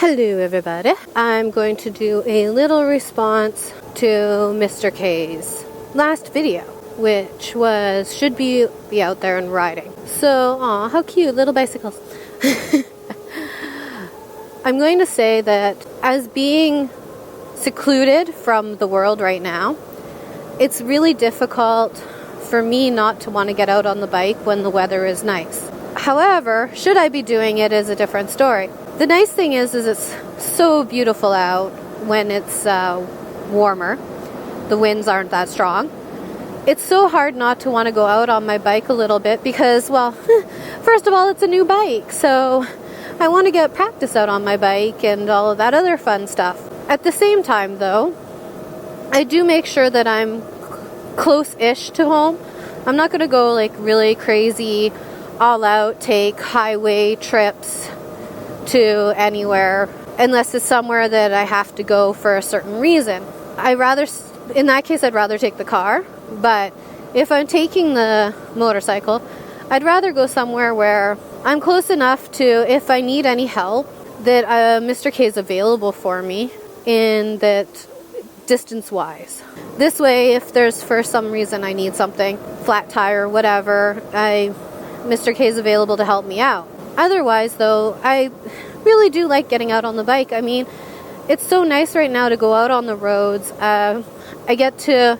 Hello everybody. I'm going to do a little response to Mr. K's last video, which was should be out there and riding. So, aw, how cute, little bicycles. I'm going to say that as being secluded from the world right now, it's really difficult for me not to want to get out on the bike when the weather is nice. However, should I be doing it is a different story. The nice thing is it's so beautiful out when it's warmer. The winds aren't that strong. It's so hard not to want to go out on my bike a little bit because, well, first of all, it's a new bike. So I want to get practice out on my bike and all of that other fun stuff. At the same time, though, I do make sure that I'm close-ish to home. I'm not going to go like really crazy, all out, take highway trips to anywhere unless it's somewhere that I have to go for a certain reason. In that case, I'd rather take the car. But if I'm taking the motorcycle, I'd rather go somewhere where I'm close enough to, if I need any help, that Mr. K is available for me in that distance-wise. This way, if there's for some reason I need something, flat tire, whatever, Mr. K is available to help me out. Otherwise, though, I really do like getting out on the bike. I mean, it's so nice right now to go out on the roads. I get to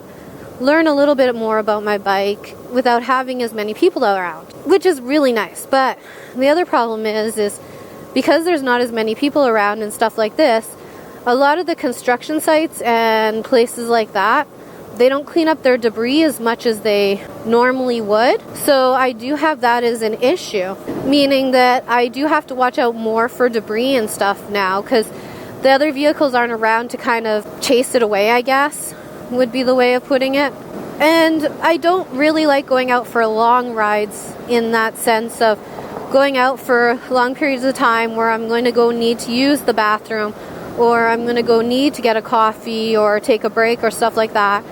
learn a little bit more about my bike without having as many people around, which is really nice. But the other problem is because there's not as many people around and stuff like this, a lot of the construction sites and places like that, they don't clean up their debris as much as they normally would. So I do have that as an issue, meaning that I do have to watch out more for debris and stuff now because the other vehicles aren't around to kind of chase it away, I guess, would be the way of putting it. And I don't really like going out for long rides in that sense of going out for long periods of time where I'm going to go need to use the bathroom or I'm going to go need to get a coffee or take a break or stuff like that.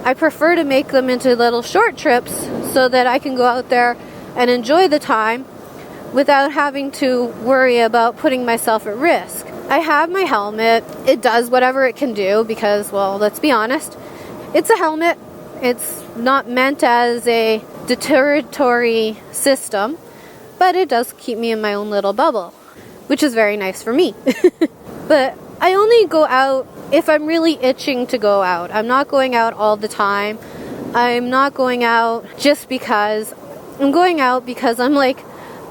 I prefer to make them into little short trips so that I can go out there and enjoy the time without having to worry about putting myself at risk. I have my helmet. It does whatever it can do because, well, let's be honest, it's a helmet. It's not meant as a deterritory system, but it does keep me in my own little bubble, which is very nice for me. But I only go out if I'm really itching to go out. I'm not going out all the time. I'm not going out just because. I'm going out because I'm like,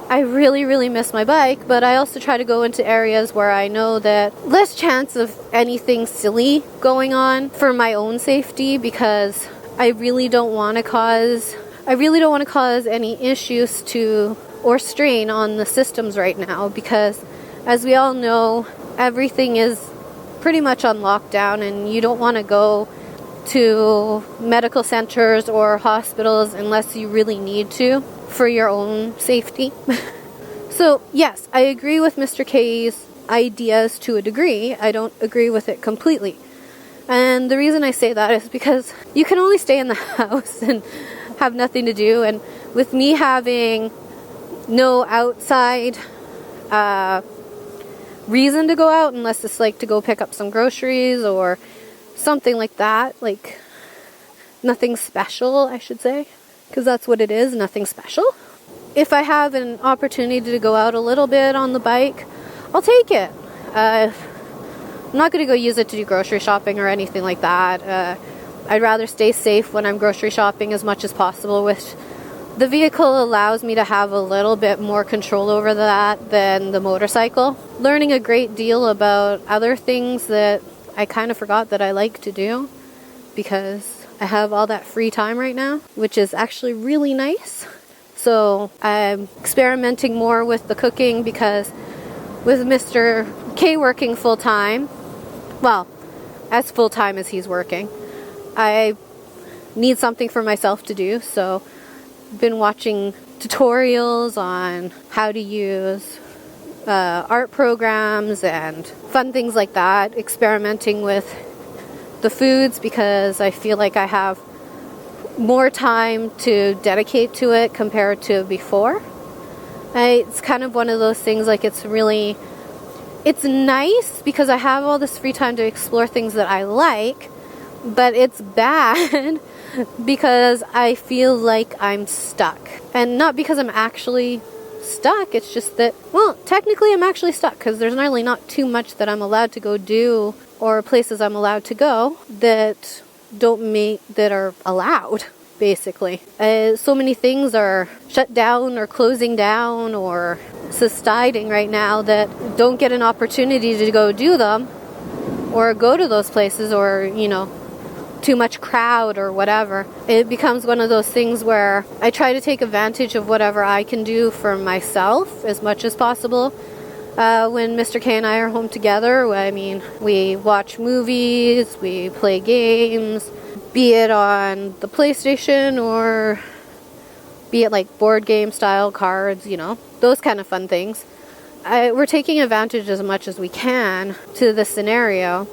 I really, really miss my bike, but I also try to go into areas where I know that less chance of anything silly going on for my own safety because I really don't want to cause any issues to or strain on the systems right now because as we all know, everything is pretty much on lockdown and you don't want to go to medical centers or hospitals unless you really need to for your own safety. So yes, I agree with Mr. K's ideas to a degree. I don't agree with it completely. And the reason I say that is because you can only stay in the house and have nothing to do. And with me having no outside reason to go out unless it's like to go pick up some groceries or something like that, like nothing special, I should say, because that's what it is, nothing special. If I have an opportunity to go out a little bit on the bike, I'll take it. I'm not going to go use it to do grocery shopping or anything like that. I'd rather stay safe when I'm grocery shopping as much as possible. With the vehicle allows me to have a little bit more control over that than the motorcycle. Learning a great deal about other things that I kind of forgot that I like to do because I have all that free time right now, which is actually really nice. So I'm experimenting more with the cooking because with Mr. K working full-time, well, as full-time as he's working, I need something for myself to do. So I've been watching tutorials on how to use art programs and fun things like that, experimenting with the foods because I feel like I have more time to dedicate to it compared to before. It's kind of one of those things, like it's really it's nice because I have all this free time to explore things that I like, but it's bad because I feel like I'm stuck. And not because I'm actually stuck, it's just that, well, technically I'm actually stuck because there's really not too much that I'm allowed to go do or places I'm allowed to go that that are allowed, basically. So many things are shut down or closing down or subsiding right now that don't get an opportunity to go do them or go to those places, or, you know, too much crowd or whatever. It becomes one of those things where I try to take advantage of whatever I can do for myself as much as possible. When Mr. K and I are home together, I mean, we watch movies, we play games, be it on the PlayStation or be it like board game style cards, you know, those kind of fun things. We're taking advantage as much as we can to the scenario,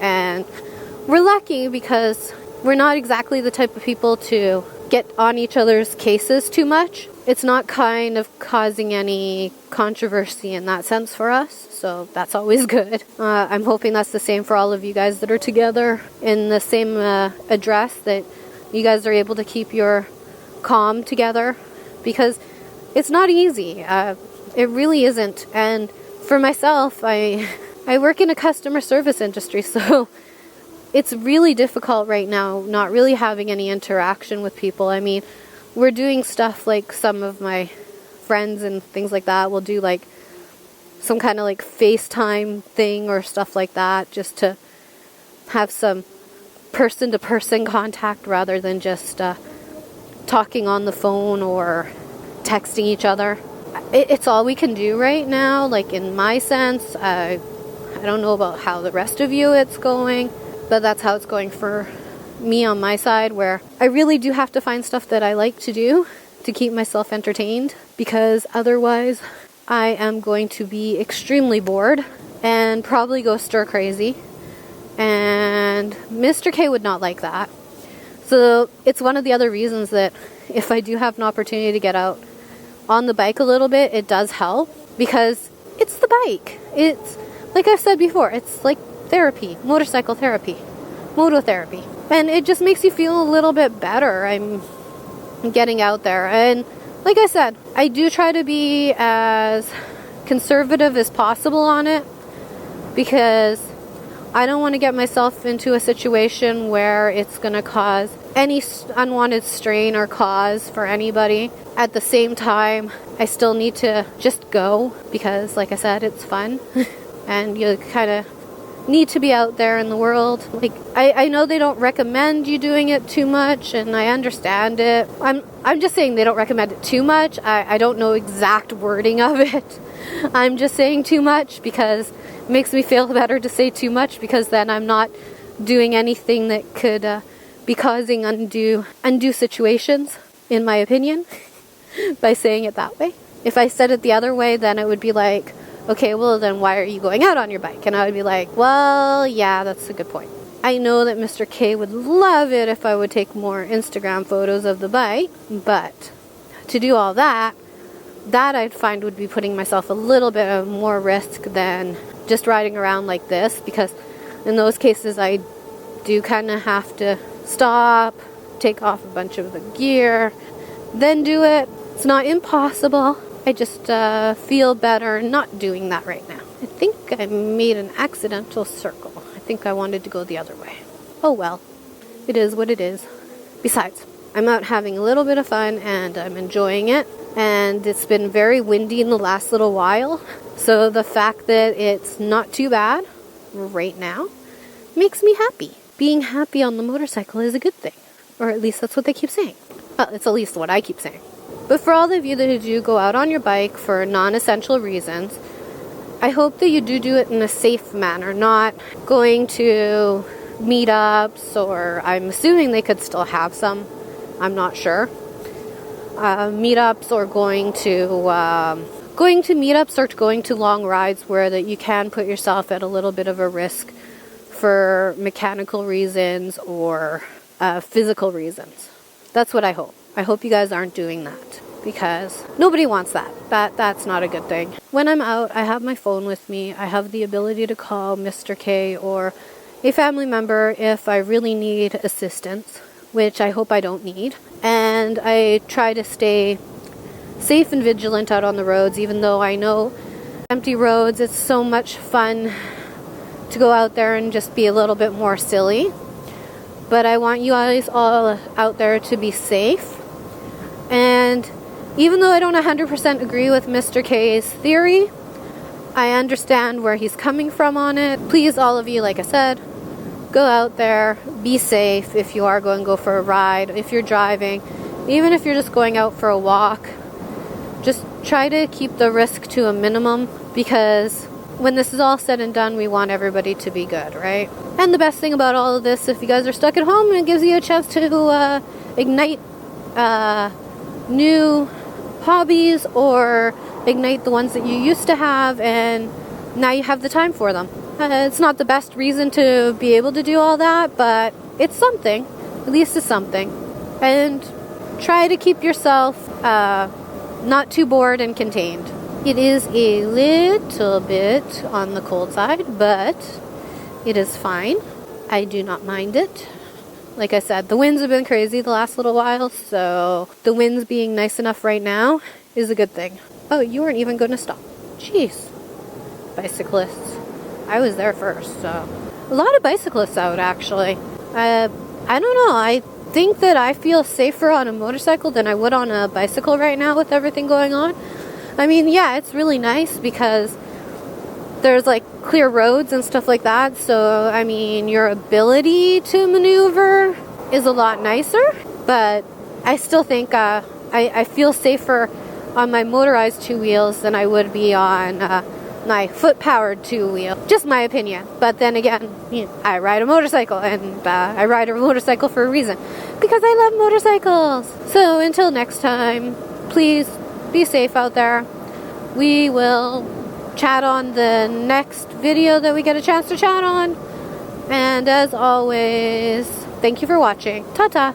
and we're lucky because we're not exactly the type of people to get on each other's cases too much. It's not kind of causing any controversy in that sense for us, so that's always good. I'm hoping that's the same for all of you guys that are together in the same address, that you guys are able to keep your calm together, because it's not easy. It really isn't. And for myself, I work in a customer service industry, so it's really difficult right now not really having any interaction with people. I mean, we're doing stuff like some of my friends and things like that will do like some kind of like FaceTime thing or stuff like that, just to have some person-to-person contact rather than just talking on the phone or texting each other. It's all we can do right now, like in my sense. I don't know about how the rest of you it's going, but that's how it's going for me on my side, where I really do have to find stuff that I like to do to keep myself entertained, because otherwise I am going to be extremely bored and probably go stir crazy, and Mr. K would not like that. So it's one of the other reasons that if I do have an opportunity to get out on the bike a little bit, it does help, because it's the bike. It's, like I've said before, it's like therapy, motorcycle therapy, mototherapy. And it just makes you feel a little bit better. I'm getting out there. And like I said, I do try to be as conservative as possible on it, because I don't want to get myself into a situation where it's going to cause any unwanted strain or cause for anybody. At the same time, I still need to just go, because like I said, it's fun. And you kind of need to be out there in the world. Like, I know they don't recommend you doing it too much, and I understand it. I'm just saying they don't recommend it too much. I don't know exact wording of it. I'm just saying too much because it makes me feel better to say too much, because then I'm not doing anything that could be causing undue situations, in my opinion, by saying it that way. If I said it the other way, then it would be like, okay, well then why are you going out on your bike? And I would be like, well, yeah, that's a good point. I know that Mr. K would love it if I would take more Instagram photos of the bike, but to do all that I'd find would be putting myself a little bit of more risk than just riding around like this, because in those cases I do kind of have to stop, take off a bunch of the gear, then do it. It's not impossible. I just feel better not doing that right now. I think I made an accidental circle. I think I wanted to go the other way. Oh well, it is what it is. Besides, I'm out having a little bit of fun and I'm enjoying it. And it's been very windy in the last little while. So the fact that it's not too bad right now makes me happy. Being happy on the motorcycle is a good thing. Or at least that's what they keep saying. Well, it's at least what I keep saying. But for all of you that do go out on your bike for non-essential reasons, I hope that you do it in a safe manner, not going to meetups, or I'm assuming they could still have some. I'm not sure. Meetups, or going to meetups, or going to long rides where that you can put yourself at a little bit of a risk for mechanical reasons or physical reasons. That's what I hope. I hope you guys aren't doing that. because nobody wants that. That's not a good thing. When I'm out, I have my phone with me. I have the ability to call Mr. K or a family member if I really need assistance, which I hope I don't need. And I try to stay safe and vigilant out on the roads, even though I know empty roads, it's so much fun to go out there and just be a little bit more silly. But I want you guys all out there to be safe. And even though I don't 100% agree with Mr. K's theory, I understand where he's coming from on it. Please, all of you, like I said, go out there, be safe if you are going to go for a ride, if you're driving, even if you're just going out for a walk. Just try to keep the risk to a minimum, because when this is all said and done, we want everybody to be good, right? And the best thing about all of this, if you guys are stuck at home, it gives you a chance to ignite new hobbies or ignite the ones that you used to have, and now you have the time for them. It's not the best reason to be able to do all that, but it's something. At least it's something. And try to keep yourself not too bored and contained. It is a little bit on the cold side, but it is fine. I do not mind it. Like I said, the winds have been crazy the last little while, so the winds being nice enough right now is a good thing. Oh, you weren't even going to stop. Jeez. Bicyclists. I was there first, so. A lot of bicyclists out, actually. I don't know. I think that I feel safer on a motorcycle than I would on a bicycle right now with everything going on. I mean, yeah, it's really nice because there's like clear roads and stuff like that. So, I mean, your ability to maneuver is a lot nicer, but I still think I feel safer on my motorized two wheels than I would be on my foot-powered two-wheel. Just my opinion. But then again, you know, I ride a motorcycle, and I ride a motorcycle for a reason. Because I love motorcycles. So until next time, please be safe out there. We will chat on the next video that we get a chance to chat on. And as always, thank you for watching. Ta-ta!